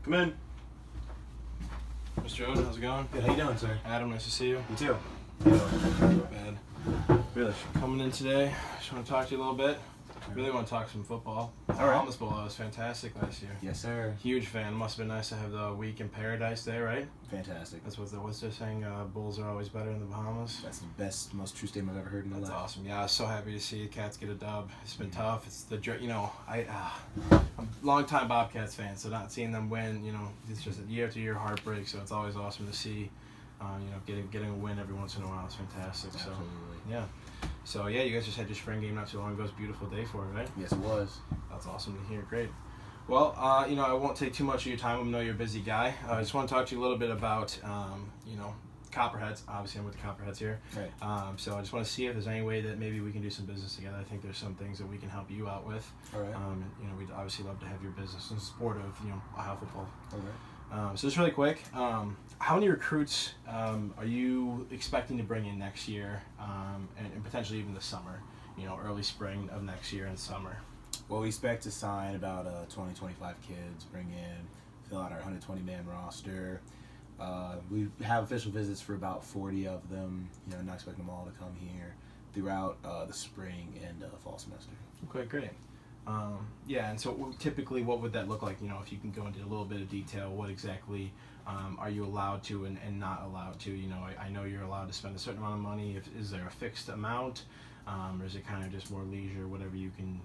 Come in. Mr. Odin, how's it going? Good. How you doing, sir? Adam, nice to see you. You too. Bad. Really? Coming in today, just want to talk to you a little bit. Really want to talk some football. All right. Almas Bowl was fantastic last year. Yes, sir. Huge fan. Must have been nice to have the week in paradise there, right? Fantastic. That's what they're saying. Bulls are always better in the Bahamas. That's the best, most true statement I've ever heard in my That's life. awesome. Yeah, I was so happy to see the Cats get a dub. It's been tough. It's the I'm a long-time Bobcats fan, so not seeing them win, it's just a year-to-year heartbreak. So it's always awesome to see, getting a win every once in a while is fantastic. Absolutely. So yeah. So yeah, you guys just had your spring game not too long ago. It's a beautiful day for it, right? Yes, it was. That's awesome to hear. Great. Well, I won't take too much of your time. I know you're a busy guy. I just want to talk to you a little bit about, Copperheads. Obviously, I'm with the Copperheads here. Right. So I just want to see if there's any way that maybe we can do some business together. I think there's some things that we can help you out with. All right. We'd obviously love to have your business in support of, Ohio football. All right. So just really quick, how many recruits are you expecting to bring in next year, and potentially even this summer? Early spring of next year and summer. Well, we expect to sign about 20, 25 kids, bring in, fill out our 120-man roster. We have official visits for about 40 of them. Not expecting them all to come here throughout the spring and fall semester. Okay, great. And so typically what would that look like? If you can go into a little bit of detail, what exactly are you allowed to and not allowed to? I know you're allowed to spend a certain amount of money. Is there a fixed amount? Or is it kind of just more leisure, whatever you can,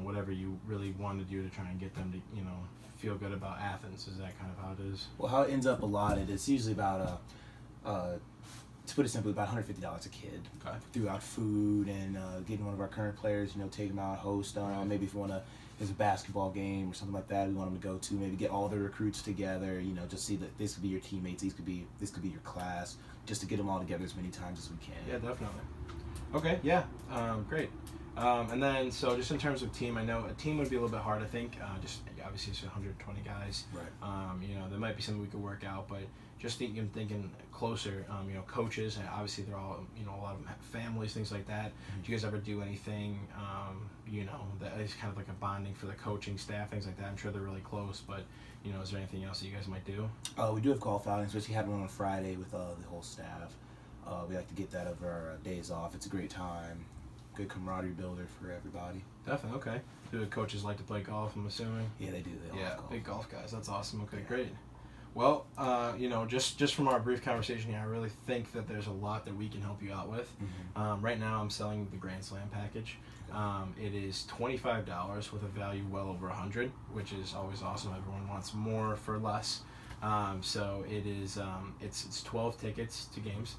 whatever you really want to do to try and get them to, feel good about Athens? Is that kind of how it is? Well, how it ends up allotted, it's usually about, to put it simply, about $150 a kid. Okay. Throughout food and getting one of our current players, take them out, host them. Maybe if we want to, there's a basketball game or something like that we want them to go to, maybe get all the recruits together, just see that this could be your teammates, this could be your class, just to get them all together as many times as we can. Yeah, definitely. Okay, yeah, great. And then, so just in terms of team, I know a team would be a little bit hard, I think. Just obviously it's 120 guys. Right. There might be something we could work out, but just thinking closer, coaches, and obviously they're all, a lot of them have families, things like that. Mm-hmm. Do you guys ever do anything, that is kind of like a bonding for the coaching staff, things like that? I'm sure they're really close, but, is there anything else that you guys might do? We do have golf outings, especially had one on Friday with the whole staff. We like to get that over our days off. It's a great time. Good camaraderie builder for everybody. Definitely, okay. Do the coaches like to play golf, I'm assuming? Yeah, they do. They all love golf. Big golf guys. That's awesome. Okay, great. Well, just from our brief conversation here, I really think that there's a lot that we can help you out with. Mm-hmm. Right now, I'm selling the Grand Slam package. It is $25 with a value well over $100, which is always awesome. Everyone wants more for less. So it is, it's 12 tickets to games.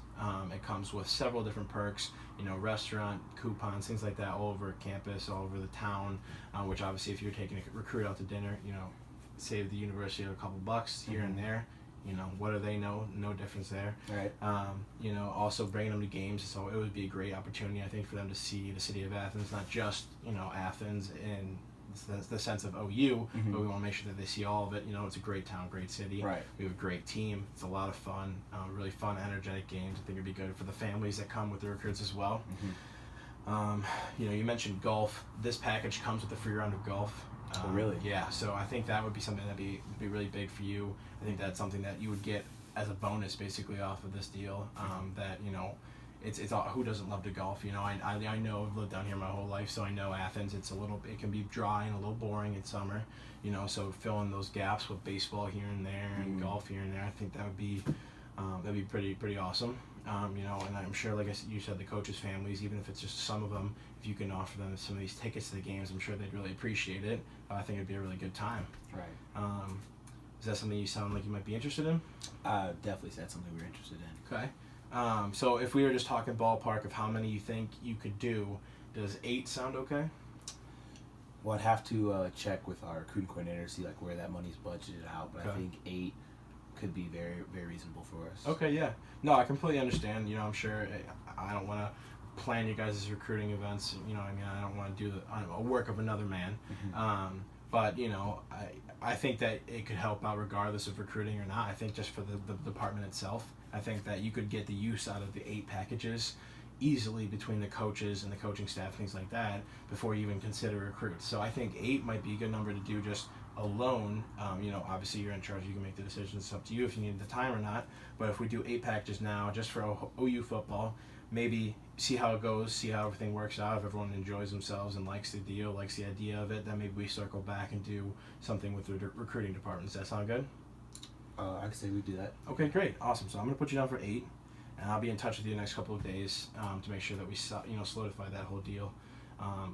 It comes with several different perks, restaurant, coupons, things like that, all over campus, all over the town, which obviously if you're taking a recruit out to dinner, save the university a couple bucks here and there. What do they know? No difference there. Right. Also bringing them to games, so it would be a great opportunity, I think, for them to see the city of Athens, not just, Athens in the sense of OU, but we want to make sure that they see all of it. It's a great town, great city. Right. We have a great team. It's a lot of fun, really fun, energetic games. I think it'd be good for the families that come with the recruits as well. You mentioned golf. This package comes with a free round of golf. Oh, really? Yeah, so I think that would be something that'd be really big for you. I think that's something that you would get as a bonus basically off of this deal. That it's all, who doesn't love to golf? I know I've lived down here my whole life, so I know Athens. It can be dry and a little boring in summer. So filling those gaps with baseball here and there and golf here and there, I think that'd be pretty awesome. And I'm sure, like you said, the coaches' families, even if it's just some of them, if you can offer them some of these tickets to the games, I'm sure they'd really appreciate it. I think it'd be a really good time. Right. Is that something you sound like you might be interested in? Definitely that's something we're interested in. Okay. So if we were just talking ballpark of how many you think you could do, does 8 sound okay? Well, I'd have to check with our recruiting coordinator, see where that money's budgeted out, but I think 8 could be very, very reasonable for us. Okay, yeah. No, I completely understand. I'm sure I don't want to plan you guys' recruiting events. I don't want to do a work of another man. But I think that it could help out regardless of recruiting or not. I think just for the department itself, I think that you could get the use out of the 8 packages easily between the coaches and the coaching staff, things like that, before you even consider recruits. So I think 8 might be a good number to do just alone. You know, obviously you're in charge, you can make the decisions. It's up to you if you need the time or not. But if we do 8 packages now just for OU football, maybe see how it goes, see how everything works out. If everyone enjoys themselves and likes the deal, likes the idea of it, then maybe we circle back and do something with the recruiting department. Does that sound good? I can say we do that. Okay, great, awesome. So I'm gonna put you down for 8, and I'll be in touch with you the next couple of days to make sure that we solidify that whole deal.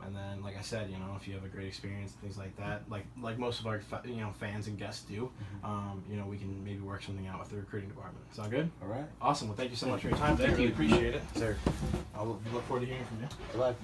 And then, like I said, you know, if you have a great experience, things like that, like most of our fans and guests do, you know, we can maybe work something out with the recruiting department. Sound good? All right. Awesome. Well, thank you so much for your time today. Really appreciate it. Sir. I'll look forward to hearing from you. Good luck.